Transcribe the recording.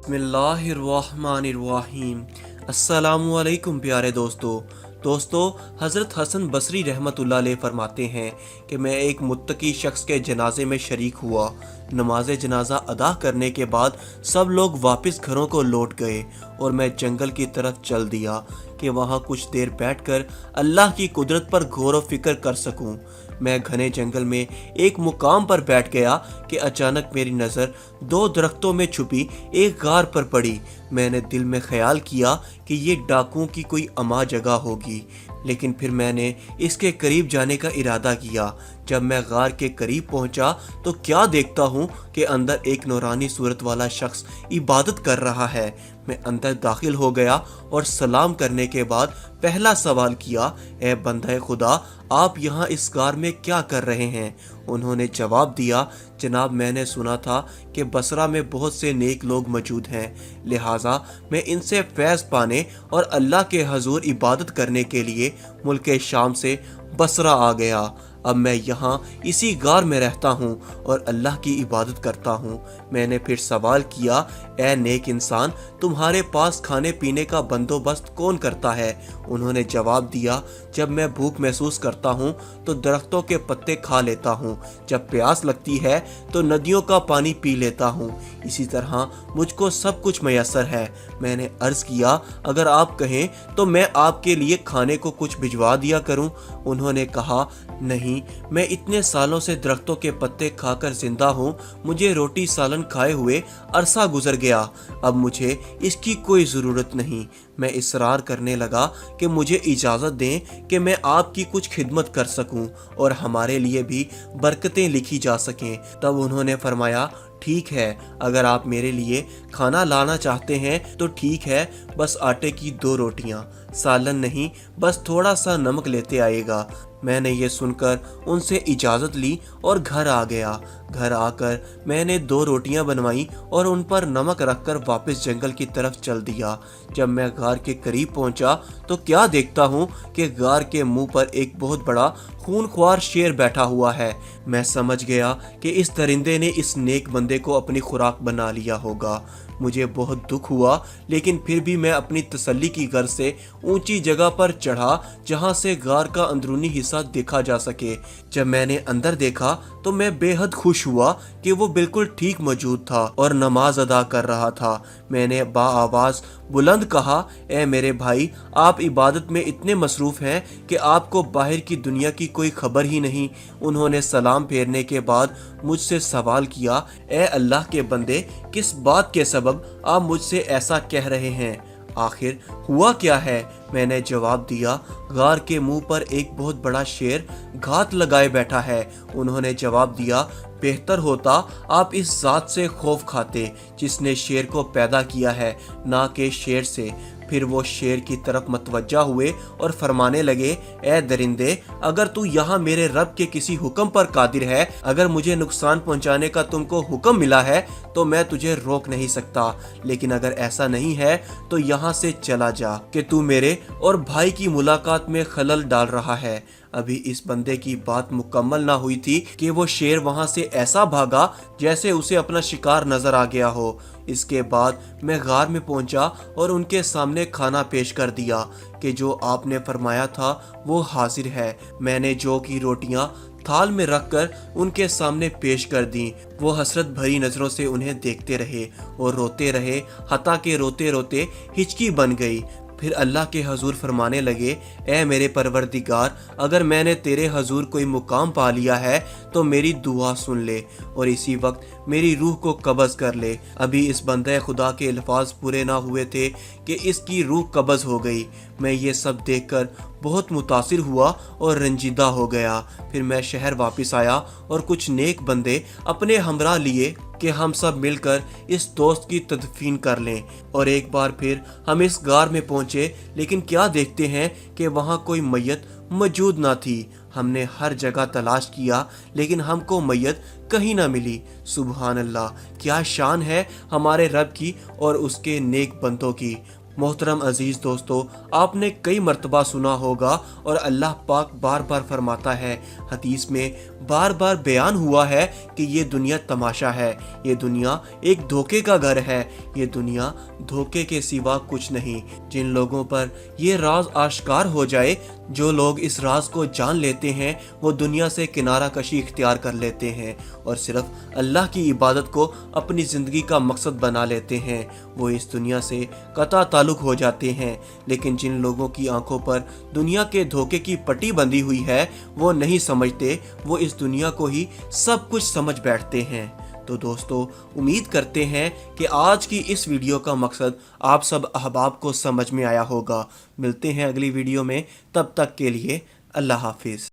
बिस्मिल्लाहिर्रहमानिर्रहीम। अस्सलामुअलैकुम प्यारे दोस्तों, हज़रत हसन बसरी रहमतुल्लाह अलैह फरमाते हैं कि मैं एक मुत्तकी शख्स के जनाजे में शरीक हुआ। नमाज जनाजा अदा करने के बाद सब लोग वापस घरों को लौट गए और मैं जंगल की तरफ चल दिया कि वहाँ कुछ देर बैठकर अल्लाह की कुदरत पर गौर व फिक्र कर सकूं। मैं घने जंगल में एक मुकाम पर बैठ गया कि अचानक मेरी नज़र दो दरख्तों में छुपी एक गार पर पड़ी। मैंने दिल में ख्याल किया कि ये डाकुओं की कोई अमा जगह होगी, लेकिन फिर मैंने इसके करीब जाने का इरादा किया। जब मैं गार के करीब पहुंचा तो क्या देखता हूं कि अंदर एक नूरानी सूरत वाला शख्स इबादत कर रहा है। मैं अंदर दाखिल हो गया और सलाम करने के बाद पहला सवाल किया, ए बंदे खुदा, आप यहाँ इस गार में क्या कर रहे हैं? उन्होंने जवाब दिया, जनाब मैंने सुना था कि बसरा में बहुत से नेक लोग मौजूद हैं, लिहाजा मैं इनसे फैज़ पाने और अल्लाह के हजूर इबादत करने के लिए मुल्क शाम से बसरा आ गया। अब मैं यहाँ इसी गार में रहता हूँ और अल्लाह की इबादत करता हूँ। मैंने फिर सवाल किया, ए नेक इंसान, तुम्हारे पास खाने पीने का बंदोबस्त कौन करता है? उन्होंने जवाब दिया, जब मैं भूख महसूस करता हूँ तो दरख्तों के पत्ते खा लेता हूँ, जब प्यास लगती है तो नदियों का पानी पी लेता हूँ, इसी तरह मुझको सब कुछ मैसर है। मैंने अर्ज़ किया, अगर आप कहें तो मैं आपके लिए खाने को कुछ भिजवा दिया करूं? उन्होंने कहा, नहीं, मैं इतने सालों से दरख्तों के पत्ते खाकर जिंदा हूँ, मुझे रोटी सालन खाए हुए अरसा गुजर गया, अब मुझे इसकी कोई ज़रूरत नहीं। मैं इसरार करने लगा कि मुझे इजाज़त दें कि मैं आपकी कुछ खिदमत कर सकूं और हमारे लिए भी बरकतें लिखी जा सकें। तब उन्होंने फरमाया, ठीक है, अगर आप मेरे लिए खाना लाना चाहते हैं तो ठीक है, बस आटे की 2 रोटियां, सालन नहीं, बस थोड़ा सा नमक लेते आएगा। मैंने ये सुनकर उनसे इजाज़त ली और घर आ गया। घर आकर मैंने 2 रोटियां बनवाई और उन पर नमक रखकर वापस जंगल की तरफ चल दिया। जब मैं गार के करीब पहुंचा तो क्या देखता हूं कि गार के मुंह पर एक बहुत बड़ा खूनख्वार शेर बैठा हुआ है। मैं समझ गया कि इस दरिंदे ने इस नेक बंदे को अपनी खुराक बना लिया होगा। मुझे बहुत दुख हुआ, लेकिन फिर भी मैं अपनी तसल्ली की गर्ज से ऊंची जगह पर चढ़ा जहां से गार का अंदरूनी हिस्सा देखा जा सके। जब मैंने अंदर देखा तो मैं बेहद खुश हुआ कि वो बिल्कुल ठीक मौजूद था और नमाज अदा कर रहा था। मैंने बाआवाज़ बुलंद कहा, ए मेरे भाई, आप इबादत में इतने मसरूफ हैं कि आपको बाहर की दुनिया की कोई खबर ही नहीं। उन्होंने सलाम फेरने के बाद मुझसे सवाल किया, ए अल्लाह के बंदे, किस बात के सबब आप मुझसे ऐसा कह रहे हैं? आखिर हुआ क्या है? मैंने जवाब दिया, गार के मुंह पर एक बहुत बड़ा शेर घात लगाए बैठा है। उन्होंने जवाब दिया, बेहतर होता आप इस जात से खौफ खाते जिसने शेर को पैदा किया है, ना कि शेर से। फिर वो शेर की तरफ मतवज्जा हुए और फरमाने लगे, ए दरिंदे, अगर तू यहाँ मेरे रब के किसी हुक्म पर कादिर है, अगर मुझे नुकसान पहुँचाने का तुमको हुक्म मिला है तो मैं तुझे रोक नहीं सकता, लेकिन अगर ऐसा नहीं है तो यहाँ से चला जा कि तू मेरे और भाई की मुलाकात में खलल डाल रहा है। अभी इस बंदे की बात मुकम्मल ना हुई थी कि वो शेर वहां से ऐसा भागा जैसे उसे अपना शिकार नजर आ गया हो। इसके बाद मैं गार में पहुंचा और उनके सामने खाना पेश कर दिया कि जो आपने फरमाया था वो हाजिर है। मैंने जौ की रोटियां थाल में रखकर उनके सामने पेश कर दी। वो हसरत भरी नज़रों से उन्हें देखते रहे और रोते रहे, हत्ता के रोते रोते हिचकी बन गई। फिर अल्लाह के हजूर फरमाने लगे, ए मेरे परवरदिगार, अगर मैंने तेरे हजूर कोई मुकाम पा लिया है तो मेरी दुआ सुन ले और इसी वक्त मेरी रूह को कब्ज़ कर ले। अभी इस बंदे खुदा के अल्फाज पूरे ना हुए थे कि इसकी रूह कब्ज़ हो गई। मैं ये सब देखकर बहुत मुतासिर हुआ और रंजीदा हो गया। फिर मैं शहर वापस आया और कुछ नेक बंदे अपने हमरा लिए कि हम सब मिलकर इस दोस्त की तदफीन कर लें। और एक बार फिर हम इस गार में पहुंचे, लेकिन क्या देखते हैं कि वहां कोई मैयत मौजूद ना थी। हमने हर जगह तलाश किया, लेकिन हमको मैयत कहीं ना मिली। सुबहान अल्लाह, क्या शान है हमारे रब की और उसके नेक बंदों की। मोहतरम अजीज दोस्तों, आपने कई मर्तबा सुना होगा और अल्लाह पाक बार बार फरमाता है, हदीस में बार बार बयान हुआ है कि ये दुनिया तमाशा है, ये दुनिया एक धोखे का घर है, ये दुनिया धोखे के सिवा कुछ नहीं। जिन लोगों पर ये राज आश्कार हो जाए, जो लोग इस राज को जान लेते हैं, वो दुनिया से किनारा कशी इख्तियार कर लेते हैं और सिर्फ अल्लाह की इबादत को अपनी ज़िंदगी का मकसद बना लेते हैं। वो इस दुनिया से कता ताल्लुक़ हो जाते हैं। लेकिन जिन लोगों की आंखों पर दुनिया के धोखे की पट्टी बंधी हुई है, वो नहीं समझते, वो इस दुनिया को ही सब कुछ समझ बैठते हैं। तो दोस्तों, उम्मीद करते हैं कि आज की इस वीडियो का मकसद आप सब अहबाब को समझ में आया होगा। मिलते हैं अगली वीडियो में, तब तक के लिए अल्लाह हाफिज़।